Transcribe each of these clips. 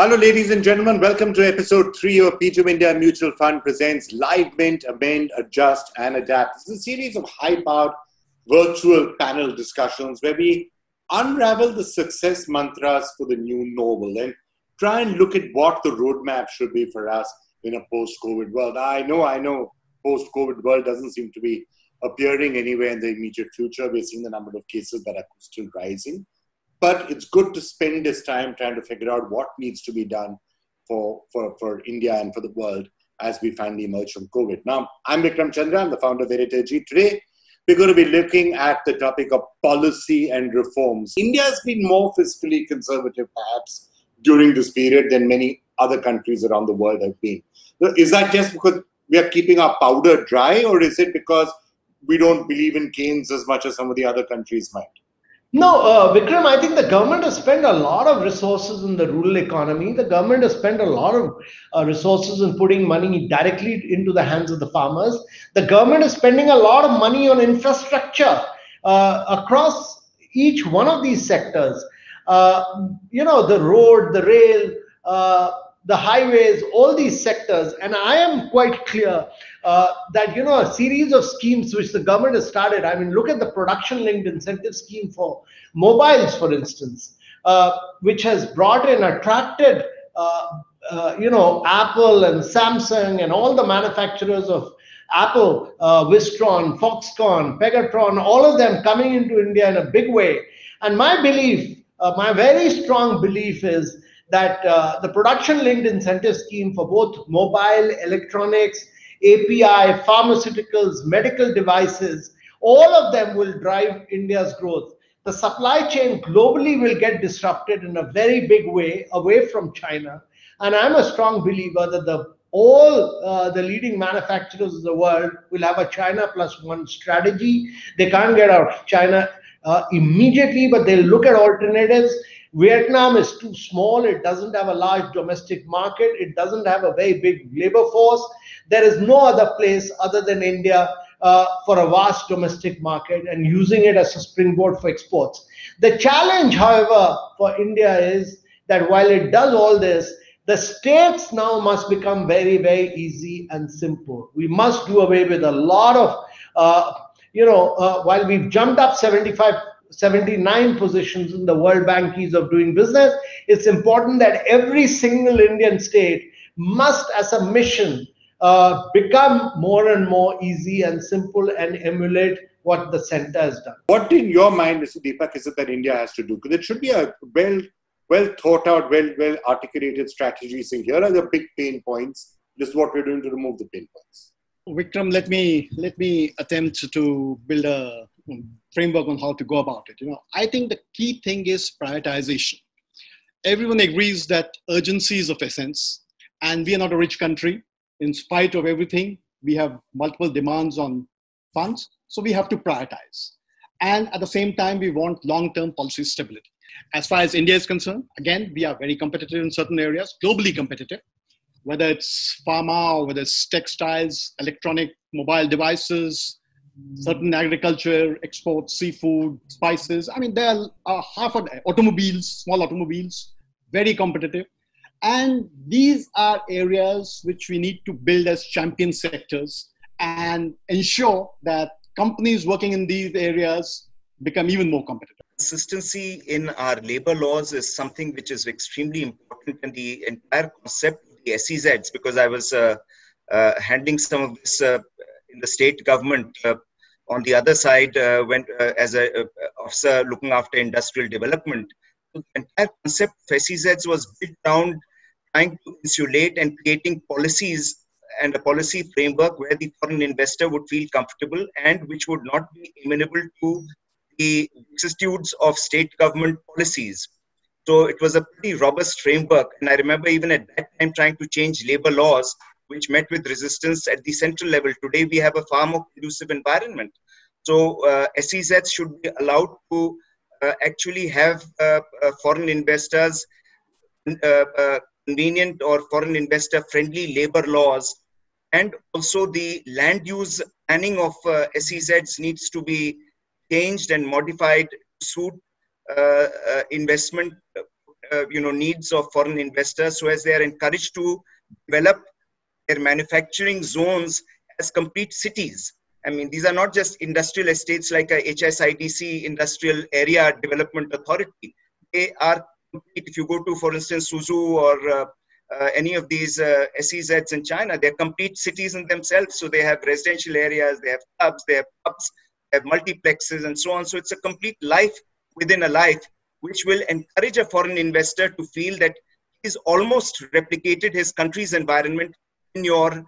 Hello, ladies and gentlemen. Welcome to episode 3 of PGIM India Mutual Fund presents Live Mint, Amend, Adjust and Adapt. This is a series of high-powered virtual panel discussions where we unravel the success mantras for the new normal and try and look at what the roadmap should be for us in a post-COVID world. I know, post-COVID world doesn't seem to be appearing anywhere in the immediate future. We're seeing the number of cases that are still rising. But it's good to spend this time trying to figure out what needs to be done for India and for the world as we finally emerge from COVID. Now, I'm Vikram Chandra. I'm the founder of Heritage. Today, we're going to be looking at the topic of policy and reforms. India has been more fiscally conservative, perhaps, during this period than many other countries around the world have been. Is that just because we are keeping our powder dry, or is it because we don't believe in Keynes as much as some of the other countries might? No, Vikram, I think the government has spent a lot of resources in the rural economy. The government has spent a lot of resources in putting money directly into the hands of the farmers. The government is spending a lot of money on infrastructure across each one of these sectors. The road, the rail, the highways, all these sectors. And I am quite clear that, a series of schemes which the government has started. I mean, look at the production-linked incentive scheme for mobiles, for instance, which has brought in, attracted, Apple and Samsung and all the manufacturers of Apple, Wistron, Foxconn, Pegatron, all of them coming into India in a big way. And my belief, my very strong belief is that the production-linked incentive scheme for both mobile, electronics, API, pharmaceuticals, medical devices, all of them will drive India's growth. The supply chain globally will get disrupted in a very big way away from China. And I'm a strong believer that all the leading manufacturers of the world will have a China plus one strategy. They can't get out of China immediately, but they'll look at alternatives. Vietnam is too small. It doesn't have a large domestic market. It doesn't have a very big labor force. There is no other place other than India for a vast domestic market and using it as a springboard for exports. The challenge, however, for India is that while it does all this, the states now must become very, very easy and simple. We must do away with a lot of, while we've jumped up 79 positions in the World Bank Ease of Doing Business, it's important that every single Indian state must, as a mission, become more and more easy and simple and emulate what the center has done. What in your mind, Mr. Deepak, is it that India has to do? Because it should be a well thought out, well articulated strategies. And here are the big pain points. This is what we're doing to remove the pain points. Vikram, let me attempt to build a framework on how to go about it. I think the key thing is prioritization. Everyone agrees that urgency is of essence, and we are not a rich country. In spite of everything, we have multiple demands on funds, so we have to prioritize. And at the same time, we want long-term policy stability. As far as India is concerned, again, we are very competitive in certain areas, globally competitive, whether it's pharma or whether it's textiles, electronic, mobile devices, certain agriculture, exports, seafood, spices. I mean, there are automobiles, small automobiles, very competitive. And these are areas which we need to build as champion sectors and ensure that companies working in these areas become even more competitive. Consistency in our labor laws is something which is extremely important, and the entire concept of the SEZs, because I was handling some of this in the state government. On the other side, went as an officer looking after industrial development. So the entire concept of SEZs was built around trying to insulate and creating policies and a policy framework where the foreign investor would feel comfortable and which would not be amenable to the vicissitudes of state government policies. So it was a pretty robust framework. And I remember even at that time trying to change labor laws, which met with resistance at the central level. Today, we have a far more conducive environment. So SEZs should be allowed to actually have foreign investors convenient or foreign investor friendly labor laws. And also the land use planning of SEZs needs to be changed and modified to suit investment needs of foreign investors, so as they are encouraged to develop their manufacturing zones as complete cities. I mean, these are not just industrial estates like a HSIDC, Industrial Area Development Authority. They are complete. If you go to, for instance, Suzhou or any of these SEZs in China, they're complete cities in themselves. So they have residential areas, they have clubs, they have pubs, they have multiplexes and so on. So it's a complete life within a life, which will encourage a foreign investor to feel that he's almost replicated his country's environment in your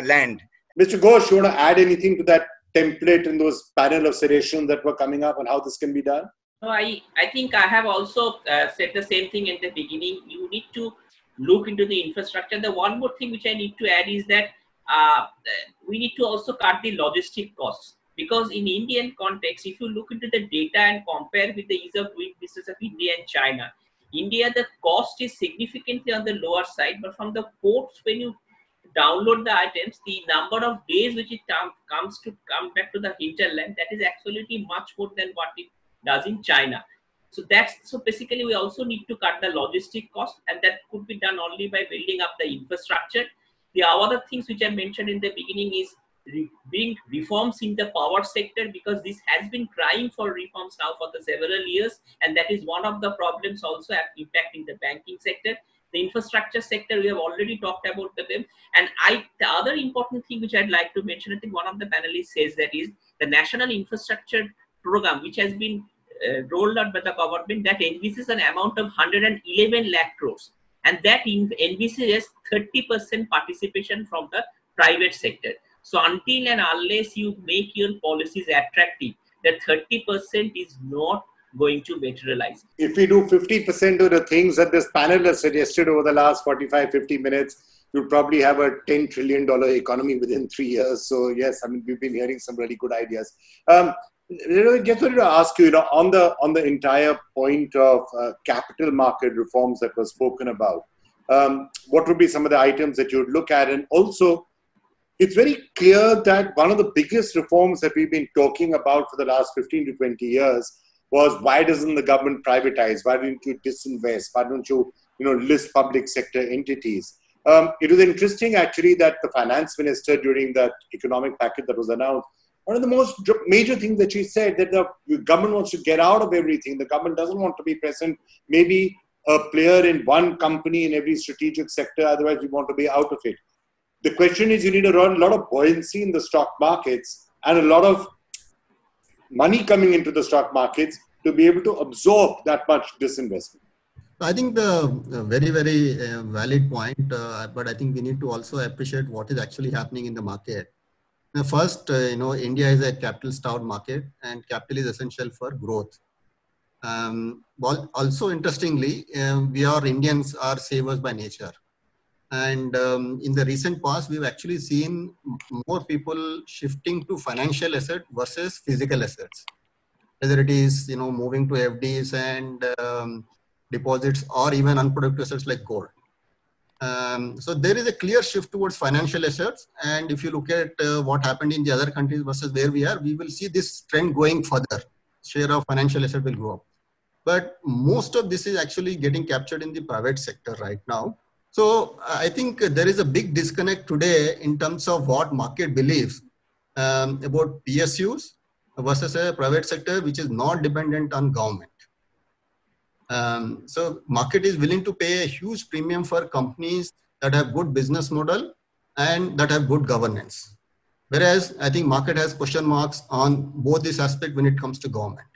land. Mr. Ghosh, you want to add anything to that template in those panel of suggestions that were coming up on how this can be done? No, I think I have also said the same thing in the beginning. You need to look into the infrastructure. The one more thing which I need to add is that we need to also cut the logistic costs. Because in Indian context, if you look into the data and compare with the ease of doing business of India and China, India, the cost is significantly on the lower side, but from the ports, when you download the items, the number of days which it comes to come back to the hinterland, that is absolutely much more than what it does in China. So basically we also need to cut the logistic cost, and that could be done only by building up the infrastructure. The other things which I mentioned in the beginning is bring reforms in the power sector, because this has been crying for reforms now for the several years, and that is one of the problems also impacting the banking sector. The infrastructure sector, we have already talked about them. And the other important thing which I'd like to mention, I think one of the panelists says, that is the National Infrastructure Program, which has been rolled out by the government, that envisages an amount of 111 lakh crores. And that envisages 30% participation from the private sector. So until and unless you make your policies attractive, that 30% is not going to materialize. If we do 50% of the things that this panel has suggested over the last 45-50 minutes, you'll probably have a $10 trillion economy within 3 years. So yes, I mean, we've been hearing some really good ideas. Just wanted to ask you, on the entire point of capital market reforms that was spoken about, what would be some of the items that you would look at? And also, it's very clear that one of the biggest reforms that we've been talking about for the last 15 to 20 years was, why doesn't the government privatize? Why don't you disinvest? Why don't you, list public sector entities? It was interesting actually that the finance minister, during that economic package that was announced, one of the most major things that she said, that the government wants to get out of everything. The government doesn't want to be present, maybe a player in one company in every strategic sector. Otherwise, we want to be out of it. The question is, you need a lot of buoyancy in the stock markets and a lot of money coming into the stock markets to be able to absorb that much disinvestment. I think the very, very valid point, but I think we need to also appreciate what is actually happening in the market. Now, first, India is a capital-starved market, and capital is essential for growth. Well, also, interestingly, Indians are savers by nature. And in the recent past, we've actually seen more people shifting to financial assets versus physical assets, whether it is, moving to FDs and deposits, or even unproductive assets like gold. So there is a clear shift towards financial assets. And if you look at what happened in the other countries versus where we are, we will see this trend going further. Share of financial asset will grow up. But most of this is actually getting captured in the private sector right now. So I think there is a big disconnect today in terms of what market believes about PSUs versus a private sector which is not dependent on government. So market is willing to pay a huge premium for companies that have good business model and that have good governance. Whereas I think market has question marks on both this aspect when it comes to government.